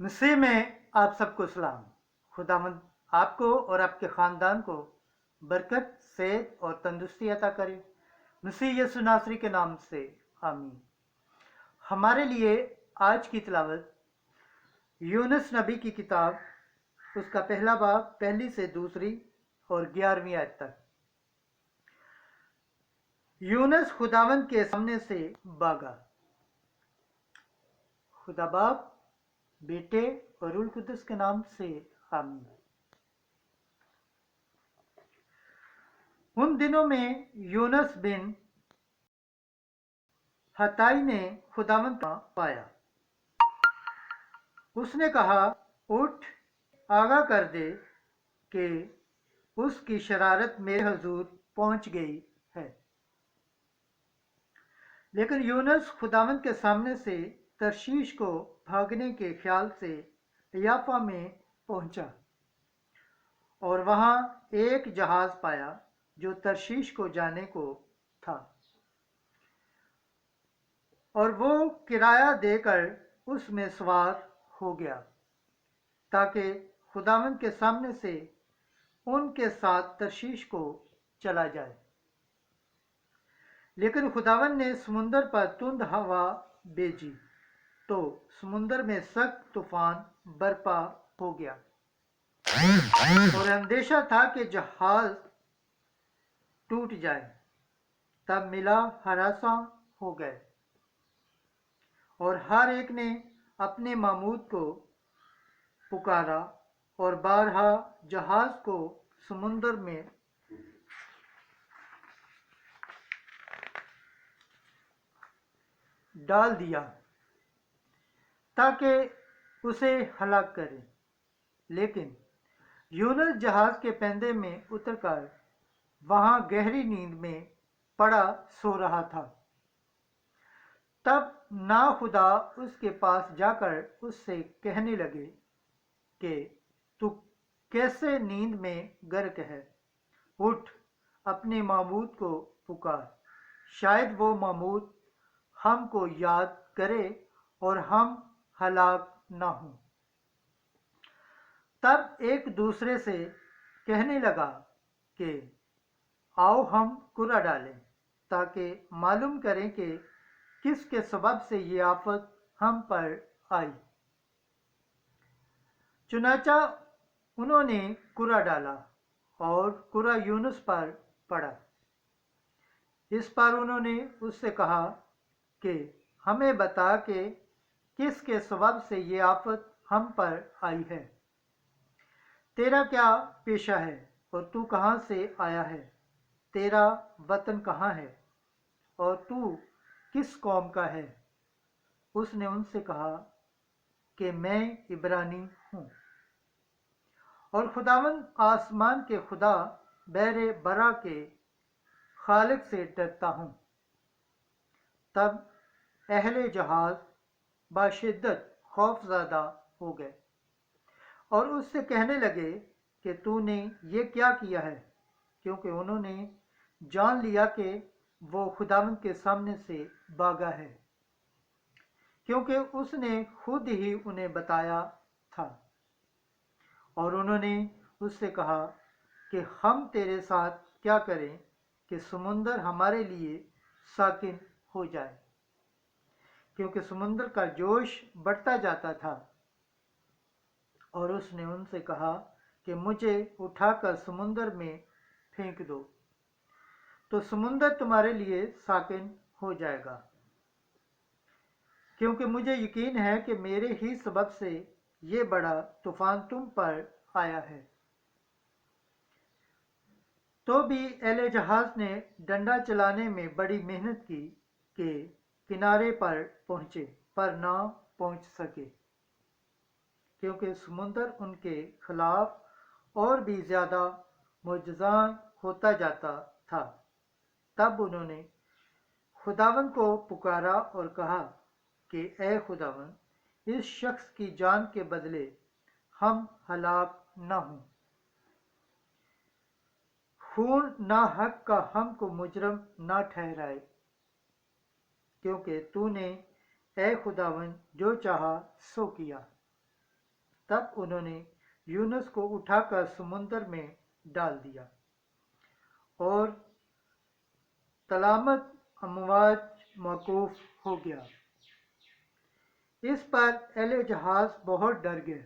मसीह में आप सबको सलाम। खुदावंद आपको और आपके ख़ानदान को बरकत, सेहत और तंदुरुस्ती अता करे। मसीह यीशु नासरी के नाम से आमीन। हमारे लिए आज की तिलावत यूनुस नबी की किताब, उसका पहला बाब, पहली से दूसरी और 11वीं आयत तक। यूनुस खुदावंद के सामने से भागा। खुदा बाप, बेटे और रूह कुदस के नाम से आमीन। उन दिनों में यूनुस बिन हत्ताई ने खुदावंद का पाया। उसने कहा, उठ, आगाह कर दे कि उसकी शरारत मेरे हजूर पहुंच गई है। लेकिन यूनुस खुदावंद के सामने से तरशीश को भागने के ख्याल से याफा में पहुंचा और वहां एक जहाज पाया जो तरशीश को जाने को था, और वो किराया देकर उसमें सवार हो गया ताकि खुदावंद के सामने से उनके साथ तरशीश को चला जाए। लेकिन खुदावंद ने समुंदर पर तुंद हवा भेजी तो समुंदर में सख्त तूफान बरपा हो गया और अंदेशा था कि जहाज टूट जाए। तब मिला हरासा हो गए और हर एक ने अपने मामूद को पुकारा और बारहा जहाज को समुंदर में डाल दिया ताकि उसे हलाक करे। लेकिन यूनुस जहाज के पैंदे में उतरकर वहां गहरी नींद में पड़ा सो रहा था। तब नाखुदा उसके पास जाकर उससे कहने लगे कि तू कैसे नींद में गर्क है। उठ, अपने माबूद को पुकार, शायद वो माबूद हमको याद करे और हम हलाक न हों। तब एक दूसरे से कहने लगा कि आओ हम कुरा डालें ताकि मालूम करें कि किसके सबब से ये आफत हम पर आई। चुनाचा उन्होंने कुरा डाला और कुरा यूनुस पर पड़ा। इस पर उन्होंने उससे कहा कि हमें बता कि किसके सबब से ये आफत हम पर आई है। तेरा क्या पेशा है और तू कहाँ से आया है? तेरा वतन कहाँ है और तू किस कौम का है? उसने उनसे कहा कि मैं इब्रानी हूँ और खुदावंद आसमान के खुदा बहरे बरा के खालिक से डरता हूँ। तब अहले जहाज बाशिद्दत खौफज़दा हो गए और उससे कहने लगे कि तूने ये क्या किया है, क्योंकि उन्होंने जान लिया कि वो खुदावंद के सामने से भागा है, क्योंकि उसने खुद ही उन्हें बताया था। और उन्होंने उससे कहा कि हम तेरे साथ क्या करें कि समुंदर हमारे लिए साकिन हो जाए, क्योंकि समुंदर का जोश बढ़ता जाता था। और उसने उनसे कहा कि मुझे उठाकर समुंदर में फेंक दो तो समुंदर तुम्हारे लिए साकिन हो जाएगा, क्योंकि मुझे यकीन है कि मेरे ही सबब से ये बड़ा तूफान तुम पर आया है। तो भी एले जहाज ने डंडा चलाने में बड़ी मेहनत की कि किनारे पर पहुंचे, पर ना पहुंच सके, क्योंकि समुंदर उनके खिलाफ और भी ज्यादा मुजज़्ज़ा होता जाता था। तब उन्होंने खुदावंद को पुकारा और कहा कि ए खुदावंद, इस शख्स की जान के बदले हम हलाक न हों। खून ना हक का हमको मुजरम ना ठहराए, क्योंकि तूने ए खुदावंद जो चाहा सो किया। तब उन्होंने यूनुस को उठाकर समुद्र में डाल दिया और तलामत अमवाज मौकूफ हो गया। इस पर अहले जहाज बहुत डर गए।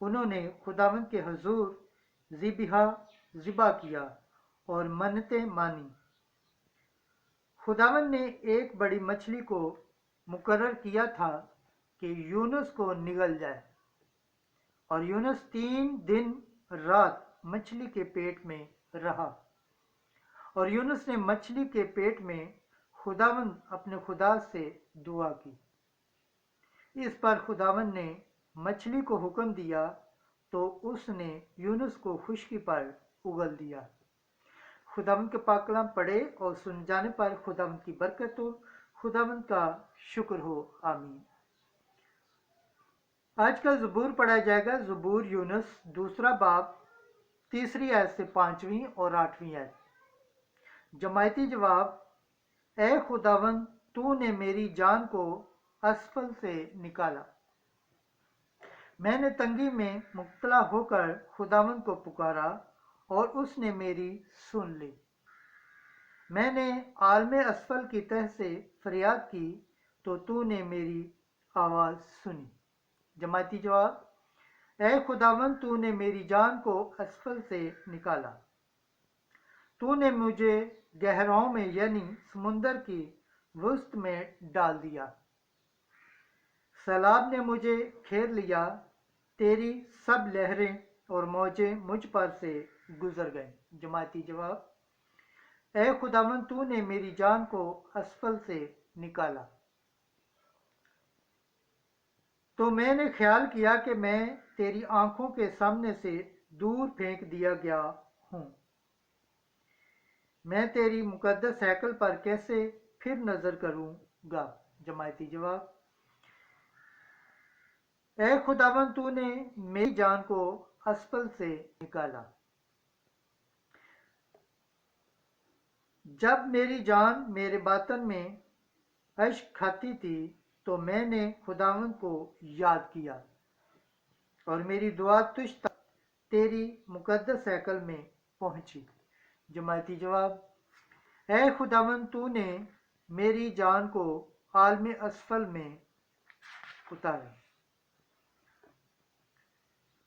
उन्होंने खुदावंद के हजूर ज़िबा किया और मन्नतें मानी। खुदावंद ने एक बड़ी मछली को मुकर्रर किया था कि यूनुस को निगल जाए, और यूनुस 3 दिन रात मछली के पेट में रहा। और यूनुस ने मछली के पेट में खुदावंद अपने खुदा से दुआ की। इस पर खुदावंद ने मछली को हुक्म दिया तो उसने यूनुस को खुशकी पर उगल दिया। खुदावंद के पाक कलाम पढ़े और सुन जाने पर खुदावंद की बरकत हो। खुदावंद का शुक्र हो, आमीन। आज का ज़बूर पढ़ा जाएगा। ज़बूर यूनुस 2 बाब 3 आयत से 5वीं और 8वीं आयत। जमायती जवाब, ए खुदावंद तूने मेरी जान को असफल से निकाला। मैंने तंगी में मुब्तला होकर खुदावंद को पुकारा और उसने मेरी सुन ली। मैंने आलमे असफल की तह से फरियाद की तो तूने मेरी आवाज़ सुनी। जमाती जवाब, ए खुदावंद तूने मेरी जान को असफल से निकाला। तूने मुझे गहराओं में यानी समुंदर की वसत में डाल दिया। सैलाब ने मुझे घेर लिया, तेरी सब लहरें और मौजें मुझ पर से गुजर गए। जमाती जवाब, ए खुदावंद तूने मेरी जान को असफल से निकाला। तो मैंने ख्याल किया कि मैं तेरी आंखों के सामने से दूर फेंक दिया गया हूँ। मैं तेरी मुकद्दस हैकल पर कैसे फिर नजर करूँगा। जमायती जवाब, ए खुदावंद तूने मेरी जान को असफल से निकाला। जब मेरी जान मेरे बातन में अश्क खाती थी तो मैंने खुदावंद को याद किया और मेरी दुआ तुझ तक तेरी मुकद्दस हैकल में पहुंची। जमायती जवाब, ए खुदावंद तूने मेरी जान को आलमे असफल में उतारा।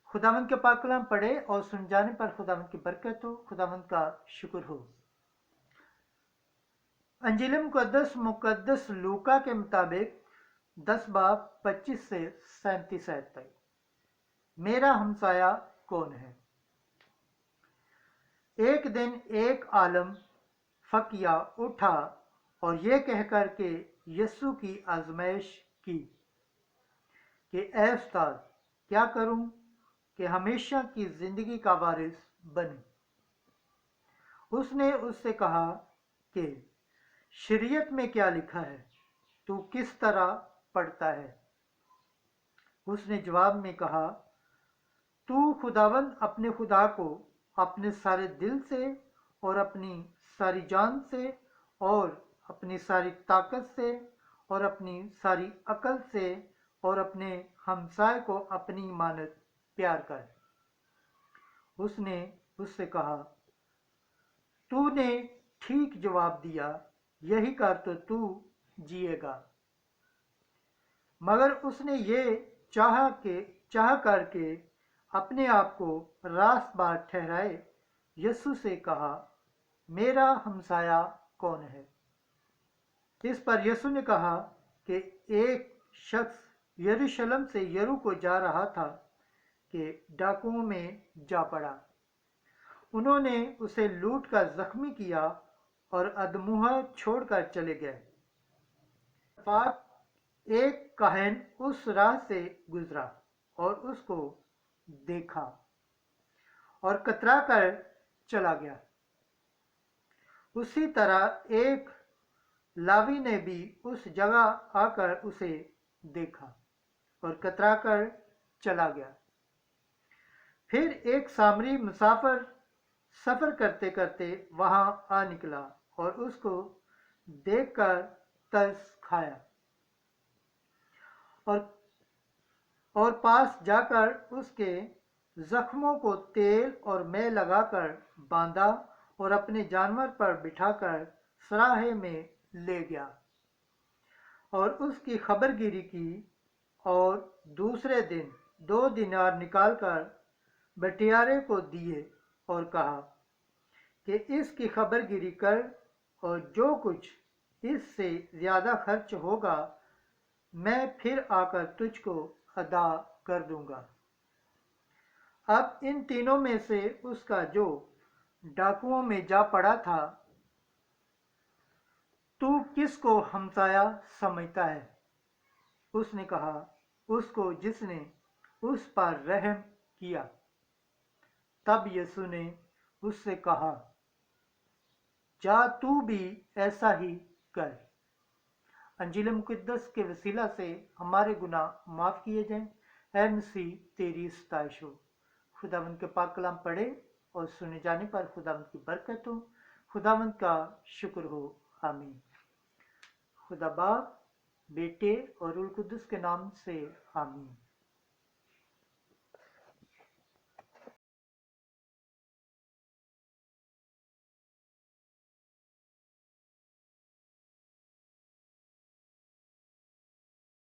खुदावंद के पाक कलाम पढ़े और सुन जाने पर खुदावंद की बरकत हो। खुदावंद का शुक्र हो। अंजील मुकद्दस लूका के मुताबिक 10 बाब 25 से 37 आयत तक। मेरा हमसाया कौन है। एक दिन एक आलम फकिया उठा और ये कहकर के यस्सु की आजमाइश की कि ए उस्ताद, क्या करूं कि हमेशा की जिंदगी का वारिस बनूं। उसने उससे कहा कि शरीयत में क्या लिखा है, तू किस तरह पढ़ता है। उसने जवाब में कहा, तू खुदावंद अपने खुदा को अपने सारे दिल से और अपनी सारी जान से और अपनी सारी ताकत से और अपनी सारी अकल से और अपने हमसाए को अपनी मानत प्यार कर। उसने उससे कहा, तूने ठीक जवाब दिया, यही कर तो तू जिएगा। मगर उसने ये चाह करके अपने आप को रास्तबार ठहराए यस्सु से कहा, मेरा हमसाया कौन है। इस पर यस्सु ने कहा कि एक शख्स यरूशलेम से यरू को जा रहा था कि डाकुओं में जा पड़ा। उन्होंने उसे लूट कर जख्मी किया और अधमुहा छोड़कर चले गए। एक काहिन उस राह से गुजरा और उसको देखा और कतरा कर चला गया। उसी तरह एक लावी ने भी उस जगह आकर उसे देखा और कतरा कर चला गया। फिर एक सामरी मुसाफिर सफर करते करते वहां आ निकला और उसको देखकर तरस खाया और اور پاس جا کر اس کے زخموں کو تیل اور مے لگا کر باندھا اور اپنے جانور پر بٹھا کر سراہے میں لے گیا اور اس کی خبر گیری کی، اور دوسرے دن 2 دینار نکال کر بٹیارے کو دیے اور کہا کہ اس کی خبر گیری کر، اور جو کچھ اس سے زیادہ خرچ ہوگا میں پھر آ کر تجھ کو ادا کر دوں گا۔ اب ان تینوں میں سے اس کا جو ڈاکوؤں میں جا پڑا تھا، تو کس کو ہمسایہ سمجھتا ہے؟ اس نے کہا، اس کو جس نے اس پر رحم کیا۔ تب یسوع نے اس سے کہا، جا تو بھی ایسا ہی کر۔ انجیل مقدس کے وسیلہ سے ہمارے گناہ معاف کیے جائیں۔ اے مسیح تیری ستائش ہو۔ خداوند کے پاک کلام پڑھے اور سنے جانے پر خداوند کی برکت ہو۔ خداوند کا شکر ہو، آمین۔ خدا باپ، بیٹے اور روح القدس کے نام سے آمین۔